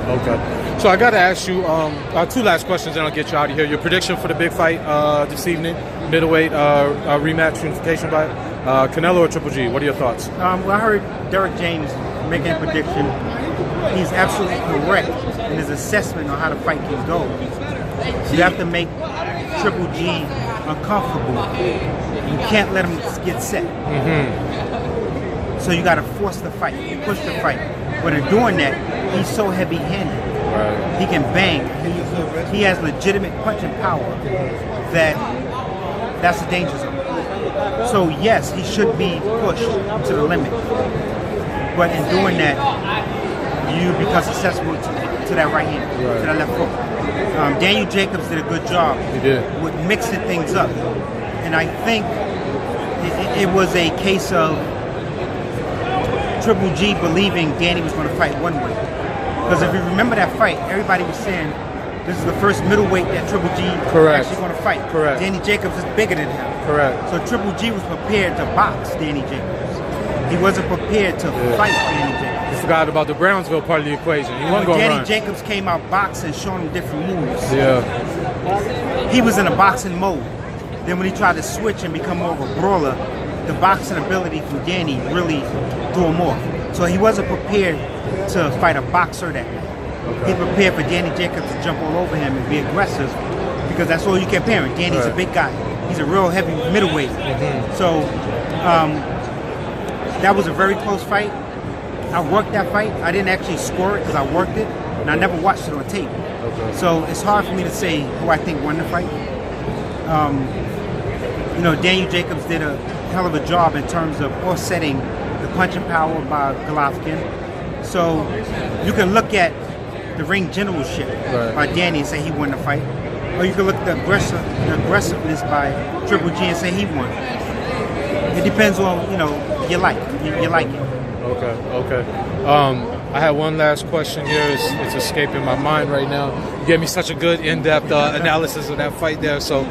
Okay. So I got to ask you two last questions, and I'll get you out of here. Your prediction for the big fight this evening, middleweight rematch unification fight, Canelo or Triple G? What are your thoughts? Well, I heard Derek James making a prediction. He's absolutely correct in his assessment on how the fight can go. You have to make Triple G uncomfortable. You can't let him get set. So you got to force the fight, push the fight. But in doing that, he's so heavy-handed. Right. He can bang. He has legitimate punching power that's the danger zone. So yes, he should be pushed to the limit. But in doing that, you become susceptible to that right hand, to that left hook. Daniel Jacobs did a good job. He did. With mixing things up. And I think it was a case of Triple G believing Danny was going to fight one way. Because if you remember that fight, everybody was saying this is the first middleweight that Triple G is actually going to fight. Correct. Danny Jacobs is bigger than him. Correct. So Triple G was prepared to box Danny Jacobs. He wasn't prepared to fight Danny Jacobs. You forgot about the Brownsville part of the equation. He wasn't going to run. Danny Jacobs came out boxing, showing him different moves. Yeah. He was in a boxing mode. Then when he tried to switch and become more of a brawler, the boxing ability from Danny really threw him off. So he wasn't prepared to fight a boxer that way. He prepared for Danny Jacobs to jump all over him and be aggressive because that's all you can compare him. Danny's a big guy. He's a real heavy middleweight. So that was a very close fight. I worked that fight. I didn't actually score it because I worked it, and I never watched it on tape. So it's hard for me to say who I think won the fight. You know, Daniel Jacobs did a hell of a job in terms of offsetting the punching power by Golovkin. So you can look at the ring generalship by Danny and say he won the fight, or you can look at the aggressiveness by Triple G and say he won. It depends on you like it. Okay. I had one last question here. It's escaping my mind right now. You gave me such a good in-depth analysis of that fight there. So.